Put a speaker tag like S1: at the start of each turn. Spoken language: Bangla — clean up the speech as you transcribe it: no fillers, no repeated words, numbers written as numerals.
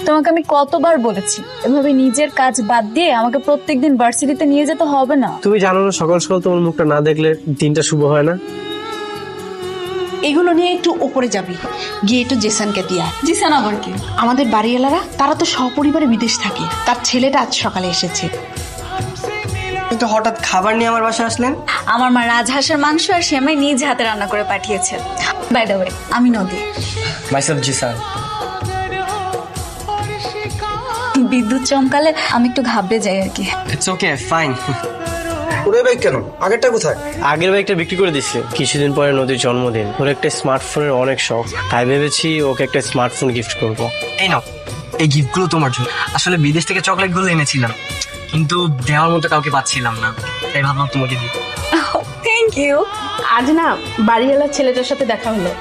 S1: তোমাকে আমি কতবার বলেছি এভাবে নিজের কাজ বাদ দিয়ে আমাকে প্রত্যেকদিন ভার্সিটিতে নিয়ে যেতে হবে না।
S2: তুমি জানো না সকাল সকাল তোমার মুখটা না দেখলে দিনটা শুভ হয় না।
S3: এগুলো নিয়ে একটু উপরে যাবি, গিয়ে একটু জেসানকে দিয়া।
S1: জিসান আবার কি?
S3: আমাদের বাড়িওয়ালারা তারা তো সপরিবারে বিদেশ থাকে, তার ছেলেটা আজ সকালে এসেছে।
S4: কিন্তু হঠাৎ খাবার নিয়ে আমার বাসায় আসলেন?
S1: আমার মা রাজহাঁসের মাংস আর সেমাই নিজ হাতে রান্না করে পাঠিয়েছে। বাই দ্য ওয়ে, আমি নদী।
S4: মাইসেলফ জিসান।
S1: বিদ্যুৎ চমকালে আমি একটু ঘাবড়ে যাই আর কি।
S4: It's okay, fine.
S5: ওরে বাইক কেন? আগেরটা কোথায়?
S2: আগের বাইকটা বিক্রি করে দিচ্ছি। কিছুদিন পরে নদীর জন্মদিন, ওর একটা স্মার্টফোনের অনেক শখ, তাই ভেবেছি ওকে একটা স্মার্টফোন গিফট করব।
S4: এই নাও, এই গিফটগুলো তোমার জন্য। আসলে বিদেশ থেকে চকলেটগুলো এনেছিলাম, কিন্তু দেওয়ার মতো কাউকে পাচ্ছিলাম না, তাই ভাবলাম তোমাকে দিই।
S1: Thank you.
S3: আজ না বাড়িওয়ালার ছেলেটার সাথে দেখা হলো।